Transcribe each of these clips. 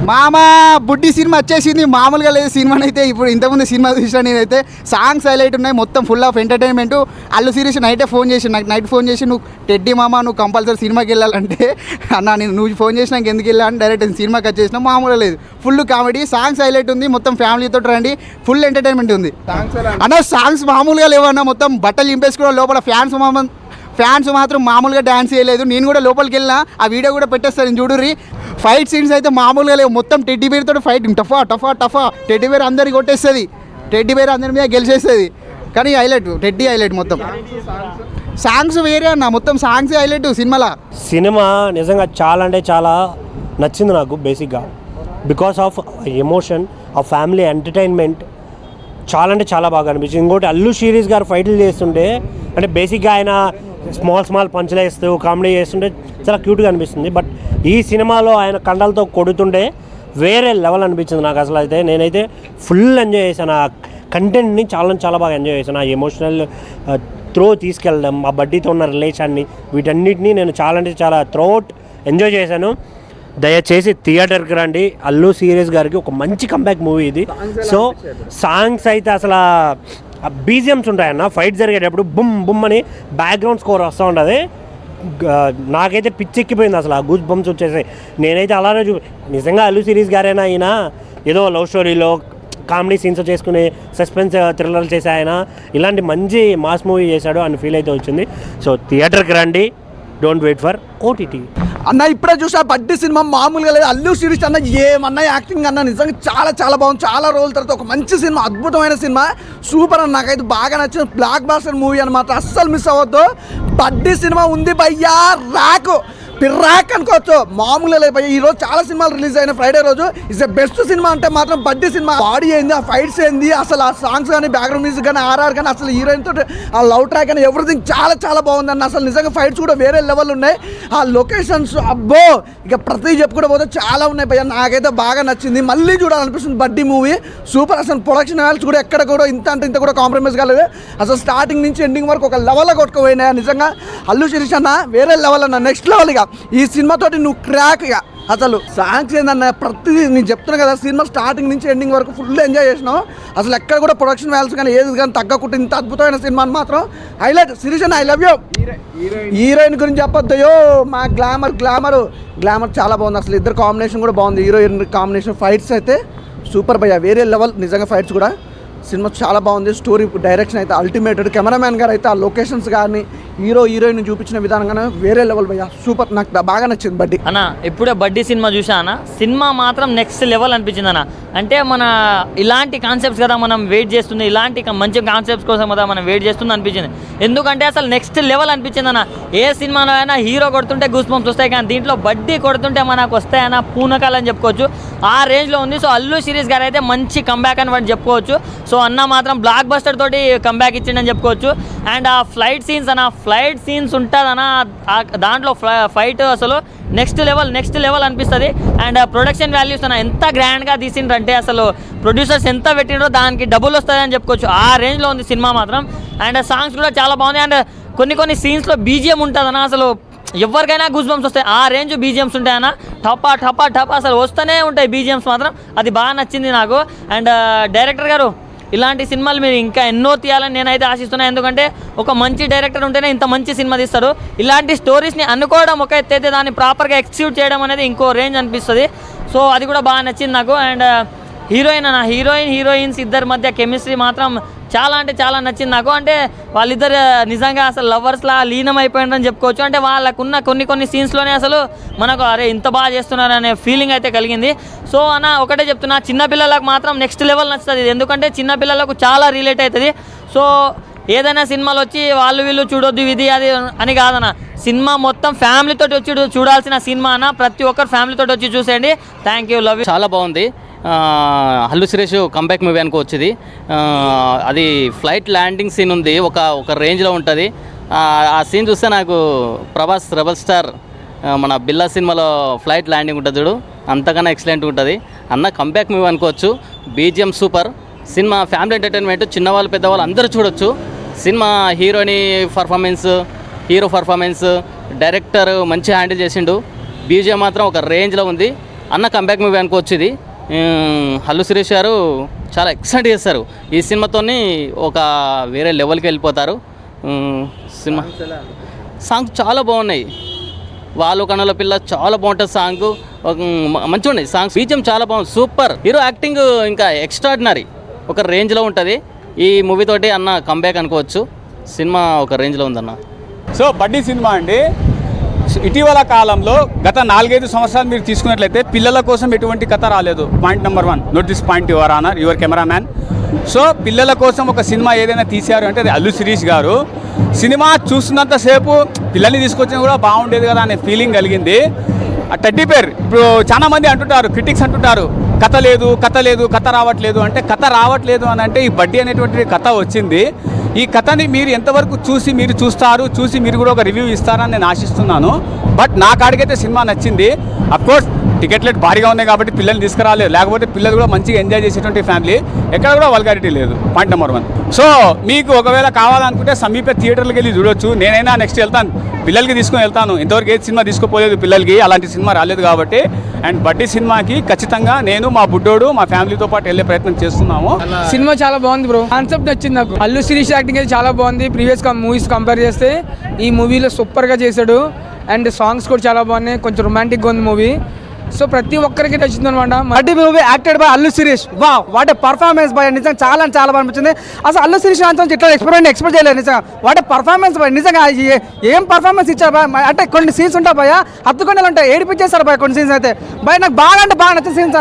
మామ బుడ్డి సినిమా వచ్చేసింది, మామూలుగా లేదు సినిమాని అయితే. ఇప్పుడు ఇంతకుముందు సినిమా చూసిన నేనైతే సాంగ్స్ హైలైట్ ఉన్నాయి, మొత్తం full of entertainment. Allu Sirish నైటే ఫోన్ చేసి నాకు నైట్ ఫోన్ చేసి, నువ్వు టెడ్డీ మామ నువ్వు కంపల్సరీ సినిమాకి వెళ్ళాలంటే, అన్న నేను నువ్వు ఫోన్ చేసినాక ఎందుకు వెళ్ళాలని డైరెక్ట్ సినిమాకి వచ్చేసిన. మామూలుగా లేదు, ఫుల్ కామెడీ, సాంగ్స్ హైలైట్ ఉంది, మొత్తం ఫ్యామిలీతో రండి, ఫుల్ ఎంటర్టైన్మెంట్ ఉంది అన్న. సాంగ్స్ మామూలుగా లేవన్న, మొత్తం బట్టలు చింపేసుకోవడం, లోపల ఫ్యాన్స్ మాత్రం మామూలుగా డ్యాన్స్ చేయలేదు. నేను కూడా లోపలికి వెళ్ళినా, ఆ వీడియో కూడా పెట్టేస్తాను చూడుర్రి. ఫైట్ సీన్స్ అయితే మామూలుగా లేవు, మొత్తం టెడ్డీ బేర్ తోటి ఫైట్, టఫా. టెడ్డీ బేర్ అందరికి కొట్టేస్తుంది, టెడ్డీ బేర్ అందరి మీద గెలిచేస్తుంది. కానీ టెడ్డీ హైలైట్ మొత్తం. సాంగ్స్ వేరే అన్న, మొత్తం సాంగ్స్ హైలైట్ సినిమా నిజంగా చాలా అంటే చాలా నచ్చింది నాకు. బేసిక్గా బికాస్ ఆఫ్ ఎమోషన్, ఆ ఫ్యామిలీ ఎంటర్టైన్మెంట్ చాలా అంటే చాలా బాగా అనిపించింది. ఇంకోటి అల్లు శిరీష్ గారు ఫైట్లు చేస్తుంటే, అంటే బేసిక్గా ఆయన స్మాల్ పంచులు వేస్తూ కామెడీ చేస్తుంటే చాలా క్యూట్గా అనిపిస్తుంది. బట్ ఈ సినిమాలో ఆయన కండలతో కొడుతుంటే వేరే లెవెల్ అనిపించింది నాకు. అసలు అయితే నేనైతే ఫుల్ ఎంజాయ్ చేశాను, ఆ కంటెంట్ని చాలా బాగా ఎంజాయ్ చేశాను. ఆ ఎమోషనల్ త్రో తీసుకెళ్ళడం, ఆ బడ్డీతో ఉన్న రిలేషన్ని, వీటన్నిటిని నేను చాలా అంటే చాలా త్రోఅవుట్ ఎంజాయ్ చేశాను. దయచేసి థియేటర్కి రండి. అల్లు శిరీష్ గారికి ఒక మంచి కంబ్యాక్ మూవీ ఇది. సో సాంగ్స్ అయితే అసలు బీజిఎమ్స్ ఉంటాయన్న, ఫైట్ జరిగేటప్పుడు బుమ్ బుమ్ అని బ్యాక్గ్రౌండ్ స్కోర్ వస్తూ ఉంటుంది. నాకైతే పిచ్చెక్కిపోయింది అసలు, ఆ గూస్ బంప్స్ వచ్చేసాయి. నేనైతే అలానే నిజంగా అల్లు శిరీష్ గారైనా ఆయన ఏదో లవ్ స్టోరీలో కామెడీ సీన్స్ చేసుకుని సస్పెన్స్ థ్రిల్లర్లు చేసే ఆయన ఇలాంటి మంచి మాస్ మూవీ చేశాడు అని ఫీల్ అయితే వచ్చింది. సో థియేటర్కి రండి, డోంట్ వెయిట్ ఫర్ ఓటీటీ అన్న. ఇప్పుడే చూసా బడ్డీ సినిమా మామూలుగా లేదు. అల్లు శిరీష్ అన్న ఏమన్నా యాక్టింగ్ అన్న నిజంగా చాలా బాగుంది. చాలా రోజుల తర్వాత ఒక మంచి సినిమా, అద్భుతమైన సినిమా, సూపర్ అన్న. నాకైతే బాగా నచ్చిన బ్లాక్ బాస్టర్ మూవీ అనమాట, అస్సలు మిస్ అవ్వద్దు. బడ్డీ సినిమా ఉంది భయ్యా, పిర్రాక్ అనుకోవచ్చు, మామూలుగా లేదు భయ్య. ఈరోజు చాలా సినిమాలు రిలీజ్ అయిన ఫ్రైడే రోజు ఇస్ ద బెస్ట్ సినిమా అంటే మాత్రం బడ్డీ సినిమా. బాడీ ఏంది, ఆ ఫైట్స్ ఏంది, అసలు ఆ సాంగ్స్ కానీ, బ్యాక్గ్రౌండ్ మ్యూజిక్ కానీ, ఆర్ఆర్ కానీ, అసలు హీరోయిన్ తోటి ఆ లవ్ ట్రాక్ కానీ ఎవ్రీథింగ్ చాలా బాగుందన్న. అసలు నిజంగా ఫైట్స్ కూడా వేరే లెవెల్ ఉన్నాయి. ఆ లొకేషన్స్ అబ్బో, ఇక ప్రతి చెప్పుకుంటూ పోతే చాలా ఉన్నాయి భయ్య. నాకైతే బాగా నచ్చింది, మళ్ళీ చూడాలనిపిస్తుంది బడ్డీ మూవీ. సూపర్. అసలు ప్రొడక్షన్ వాల్యూస్ కూడా ఎక్కడ కూడా ఇంత కూడా కాంప్రమైజ్ కాలేదు. అసలు స్టార్టింగ్ నుంచి ఎండింగ్ వరకు ఒక లెవెల్లో కొట్టుకుపోయినాయి నిజంగా. అల్లు శిరీష్ అన్న వేరే లెవెల్ అన్న, నెక్స్ట్ లెవెల్. ఇక ఈ సినిమాతోటి నువ్వు క్రాక్. ఇక అసలు సాంగ్స్ ఏందన్న, ప్రతిదీ నేను చెప్తున్నా కదా, సినిమా స్టార్టింగ్ నుంచి ఎండింగ్ వరకు ఫుల్ ఎంజాయ్ చేసినావు. అసలు ఎక్కడ కూడా ప్రొడక్షన్ వాల్యూస్ కానీ ఏది కానీ తగ్గకుండా ఇంత అద్భుతమైన సినిమాని మాత్రం హైలైట్. శిరీష్ అన్న ఐ లవ్ యూ. హీరోయిన్ గురించి చెప్పొద్దయో, మా గ్లామర్ చాలా బాగుంది. అసలు ఇద్దరు కాంబినేషన్ కూడా బాగుంది, హీరోయిన్ కాంబినేషన్. ఫైట్స్ అయితే సూపర్ భయ్య, వేరే లెవెల్ నిజంగా. ఫైట్స్ కూడా సినిమా చాలా బాగుంది. స్టోరీ డైరెక్షన్ అయితే అల్టిమేటెడ్. కెమెరామ్యాన్ గారు అయితే ఆ లొకేషన్స్ కానీ హీరోయిన్ చూపించిన విధానం కానీ వేరే లెవెల్ భయ్య, సూపర్. నాకు బాగా నచ్చింది బడ్డీ అన్న. ఇప్పుడే బడ్డీ సినిమా చూసా అన్న, సినిమా మాత్రం నెక్స్ట్ లెవెల్ అనిపించింది అన్న. అంటే మన ఇలాంటి కాన్సెప్ట్స్ కదా మనం వెయిట్ చేస్తుంది, ఇలాంటి మంచి కాన్సెప్ట్స్ కోసం కదా మనం వెయిట్ చేస్తుంది అనిపించింది. ఎందుకంటే అసలు నెక్స్ట్ లెవెల్ అనిపించింది అన్న. ఏ సినిమాలో అయినా హీరో కొడుతుంటే గూస్ బంప్స్ వస్తాయి, కానీ దీంట్లో బడ్డీ కొడుతుంటే మనకు వస్తాయన్న పూనకాలని చెప్పుకోవచ్చు. ఆ రేంజ్లో ఉంది. సో అల్లు శిరీష్ గారు అయితే మంచి కంబ్యాక్ అని వాటి చెప్పుకోవచ్చు. సో అన్న మాత్రం బ్లాక్ బస్టర్ తోటి కంబ్యాక్ ఇచ్చిండని చెప్పుకోవచ్చు. అండ్ ఆ ఫ్లైట్ సీన్స్ ఉంటుందన్న, దాంట్లో ఫైట్ అసలు నెక్స్ట్ లెవెల్ అనిపిస్తుంది. అండ్ ప్రొడక్షన్ వాల్యూస్ అన్న ఎంత గ్రాండ్గా తీసిండ్రంటే అసలు ప్రొడ్యూసర్స్ ఎంత పెట్టిండ్రో దానికి డబుల్ వస్తుంది అని చెప్పుకోవచ్చు. ఆ రేంజ్లో ఉంది సినిమా మాత్రం. అండ్ సాంగ్స్ కూడా చాలా బాగుంది. అండ్ కొన్ని సీన్స్లో బీజిఎం ఉంటుందన్న, అసలు ఎవరికైనా గూస్ బంప్స్ వస్తాయి. ఆ రేంజ్ బీజిఎమ్స్ ఉంటాయన్న, టపా అసలు వస్తూనే ఉంటాయి బీజిఎమ్స్ మాత్రం. అది బాగా నచ్చింది నాకు. అండ్ డైరెక్టర్ గారు ఇలాంటి సినిమాలు మీరు ఇంకా ఎన్నో తీయాలని నేనైతే ఆశిస్తున్నాను. ఎందుకంటే ఒక మంచి డైరెక్టర్ ఉంటేనే ఇంత మంచి సినిమా తీస్తారు. ఇలాంటి స్టోరీస్ని అనుకోవడం ఒక ఎత్తు అయితే, దాన్ని ప్రాపర్గా ఎక్స్క్యూట్ చేయడం అనేది ఇంకో రేంజ్ అనిపిస్తుంది. సో అది కూడా బాగా నచ్చింది నాకు. అండ్ హీరోయిన్స్ ఇద్దరి మధ్య కెమిస్ట్రీ మాత్రం చాలా నచ్చింది నాకు. అంటే వాళ్ళిద్దరు నిజంగా అసలు లవర్స్లా లీనం అయిపోయిందని చెప్పుకోవచ్చు. అంటే వాళ్ళకున్న కొన్ని సీన్స్లోనే అసలు మనకు అరే ఇంత బాగా చేస్తున్నారు అనే ఫీలింగ్ అయితే కలిగింది. సో అన్న ఒకటే చెప్తున్నా, చిన్నపిల్లలకు మాత్రం నెక్స్ట్ లెవెల్ నచ్చుతుంది. ఎందుకంటే చిన్నపిల్లలకు చాలా రిలేట్ అవుతుంది. సో ఏదైనా సినిమాలు వచ్చి వీళ్ళు చూడొద్దు ఇది అది అని కాదన్న, సినిమా మొత్తం ఫ్యామిలీతో వచ్చి చూడాల్సిన సినిమా అన్న. ప్రతి ఒక్కరు ఫ్యామిలీతో వచ్చి చూసేయండి. Thank you, love you. చాలా బాగుంది. అల్లు శిరీష్ కంబ్యాక్ మూవీ అనుకోవచ్చు ఇది. అది ఫ్లైట్ ల్యాండింగ్ సీన్ ఉంది, ఒక రేంజ్లో ఉంటుంది. ఆ సీన్ చూస్తే నాకు ప్రభాస్ రెబల్ స్టార్ మన బిల్లా సినిమాలో ఫ్లైట్ ల్యాండింగ్ ఉంటుంది చూడు, అంతకన్నా ఎక్సలెంట్ ఉంటుంది అన్న. కంబ్యాక్ మూవీ అనుకోవచ్చు. BGM super. Cinema family entertainment, చిన్నవాళ్ళు పెద్దవాళ్ళు అందరూ చూడొచ్చు. సినిమా హీరో పర్ఫార్మెన్స్ డైరెక్టర్ మంచిగా హ్యాండిల్ చేసిండు. బీజిఎం మాత్రం ఒక రేంజ్లో ఉంది. అన్న కంబ్యాక్ మూవీ అనుకోవచ్చు ఇది. అల్లు శిరీష్ గారు చాలా ఎక్సైట్ చేస్తారు ఈ సినిమాతోని, ఒక వేరే లెవెల్కి వెళ్ళిపోతారు. సినిమా సాంగ్స్ చాలా బాగున్నాయి. వాళ్ళు కనుల పిల్ల చాలా బాగుంటుంది సాంగ్, మంచిగా ఉన్నాయి సాంగ్స్. బీజిఎం చాలా బాగుంది, సూపర్. హీరో యాక్టింగ్ ఇంకా ఎక్స్ట్రాడినరీ, ఒక రేంజ్లో ఉంటుంది. ఈ మూవీ తోటి అన్న కంబ్యాక్ అనుకోవచ్చు. సినిమా ఒక రేంజ్లో ఉందన్న. సో బడ్డీ సినిమా అండి. ఇటీవల కాలంలో గత 4-5 సంవత్సరాలు మీరు తీసుకున్నట్లయితే పిల్లల కోసం ఎటువంటి కథ రాలేదు. Point number 1, note this point your honour, your cameraman. So పిల్లల కోసం ఒక సినిమా ఏదైనా తీశారు అంటే అది అల్లు శిరీష్ గారు. సినిమా చూస్తున్నంతసేపు పిల్లల్ని తీసుకొచ్చినా కూడా బాగుండేది కదా అనే ఫీలింగ్ కలిగింది. ఆ టెడ్డీ పేర్ ఇప్పుడు చాలామంది అంటుంటారు, క్రిటిక్స్ అంటుంటారు కథ లేదు, కథ రావట్లేదు అంటే, కథ రావట్లేదు అని అంటే ఈ బడ్డీ అనేటువంటి కథ వచ్చింది. ఈ కథని మీరు ఎంతవరకు చూసి మీరు కూడా ఒక రివ్యూ ఇస్తారని నేను ఆశిస్తున్నాను. బట్ నా కాడికైతే సినిమా నచ్చింది. అఫ్కోర్స్ టికెట్ రేట్ భారీగా ఉన్నాయి కాబట్టి పిల్లల్ని తీసుకురాలేదు, లేకపోతే పిల్లలు కూడా మంచిగా ఎంజాయ్ చేసేటువంటి ఫ్యామిలీ, ఎక్కడ కూడా వల్గారిటీ లేదు. Point number 1. సో మీకు ఒకవేళ కావాలనుకుంటే సమీప థియేటర్లకు వెళ్ళి చూడొచ్చు. నేనైనా నెక్స్ట్ వెళ్తాను, పిల్లలకి తీసుకొని వెళ్తాను. ఇంతవరకు ఏది సినిమా తీసుకుపోలేదు పిల్లలకి, అలాంటి సినిమా రాలేదు కాబట్టి. అండ్ బడ్డీ సినిమాకి ఖచ్చితంగా నేను, మా బుడ్డోడు, మా ఫ్యామిలీతో పాటు వెళ్ళే ప్రయత్నం చేస్తున్నాము. సినిమా చాలా బాగుంది బ్రో, కాన్సెప్ట్ నచ్చింది నాకు. అల్లు శిరీష్ యాక్టింగ్ అయితే చాలా బాగుంది. ప్రీవియస్ మూవీస్ కంపేర్ చేస్తే ఈ మూవీలో సూపర్గా చేశాడు. అండ్ సాంగ్స్ కూడా చాలా బాగున్నాయి, కొంచెం రొమాంటిక్గా ఉంది మూవీ. సో ప్రతి ఒక్కరికి నచ్చింది అనమాట. Buddy movie acted by Allu Sirish. What a performance by, నిజంగా చాలా బాగా అనిపించింది. అసలు అల్లు శిరీష్ నుంచి ఇట్లా ఎక్స్పెక్ట్ చేయలేదు నిజంగా. వాట్ ఏ పర్ఫార్మెన్స్ బై, నిజంగా ఏం పర్ఫార్మెన్స్ ఇచ్చారు బా. అంటే కొన్ని సీన్స్ ఉంటాయి భయ, హత్తుకొండలు ఉంటాయి, ఏడిపించేస్తారు భయ కొన్ని సీన్స్ అయితే. భయ నాకు బాగా నచ్చిన సీన్స్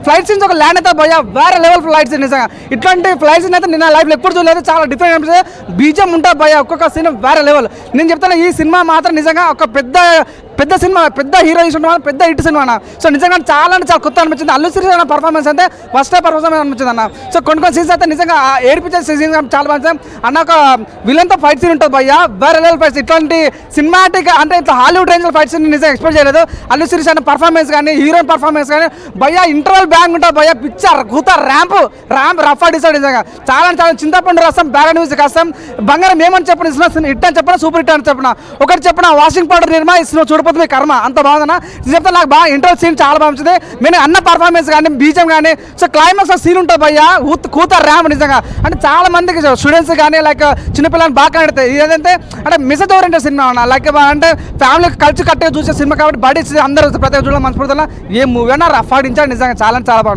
ఫ్లైట్ సీన్స్, ఒక ల్యాండ్ అయితే భయ వేరే లెవెల్ ఫ్లైట్ సీన్. నిజంగా ఇట్లాంటి ఫ్లైట్ సీన్ అయితే నేను నా లైఫ్లో ఎప్పుడు చూడలేదు, చాలా డిఫరెంట్ అనిపిస్తుంది. బీజం ఉంటుంది భయ, ఒక్కొక్క సీన్ వేరే లెవెల్. నేను చెప్తాను ఈ సినిమా మాత్రం నిజంగా ఒక పెద్ద సినిమా, పెద్ద హీరో ఇష్టం, పెద్ద హిట్ సినిమా. సో నిజంగా చాలా కొత్త అనిపించింది. అల్లు శిరీష్ అన్న పర్ఫార్మెన్స్ అయితే ఫస్ట్ పర్ఫార్మెన్స్ అనిపించింది అన్న. సో కొన్ని సీన్స్ అయితే నిజంగా ఏడిపించే సీన్స్ చాలా బాగుంది అన్న. ఒక విలన్తో ఫైట్ సీన్ ఉంటుంది భయ్య, వేరే లెవెల్ ఫైట్స్. ఇట్లాంటి సినిమాటిక్ అంటే ఇట్లా హాలీవుడ్ రేంజ్లో ఫైట్ సీన్ నిజంగా ఎక్స్పెక్ట్ చేయలేదు. అల్లు శిరీష్ అన్న పర్ఫార్మెన్స్ కానీ, హీరోయిన్ పర్ఫార్మెన్స్ కానీ భయ్య ఇంటర్వల్ బ్యాంగ్ ఉంటుంది భయ్య, పిక్చర్ కూత ర్యాంప్ రఫ్ డిసైడ్. నిజంగా చాలా చింతపండు రసం, బ్యాడ్ న్యూస్ కష్టం, బంగారం ఏమని చెప్పిన హిట్ అని చెప్పిన, సూపర్ హిట్ అని చెప్పిన, ఒకటి చెప్పిన వాషింగ్ పౌడర్ నిర్మా ఇస్తున్న చూడపోతే మీ కర్మ, అంత బాగుందన్న. చెప్తే నాకు బాగా ఇంటర్వల్ సీన్ చాలా బాగుంది. నేను అన్న పర్ఫార్మెన్స్ కానీ, బీజం కానీ, సో క్లైమాక్స్ సీన్ ఉంటుంది భయ్య, కూత ర్యాంప్ నిజంగా. అంటే చాలా మందికి స్టూడెంట్స్ కానీ లైక్ చిన్నపిల్లలు బాగా కనెడతాయి. ఇదేంటే అంటే మిస్డ్ ఓరియంటెడ్ సినిమా అన్న, లైక్ అంటే ఫ్యామిలీ కలిసి కట్టగా చూసే సినిమా కాబట్టి బడ్డీ అందరూ ప్రతి చూడాలి మనస్ఫూర్తిలో. ఏ మూవీ అన్నా రఫ్ ఆడించాడు నిజంగా, చాలా బాగుంది.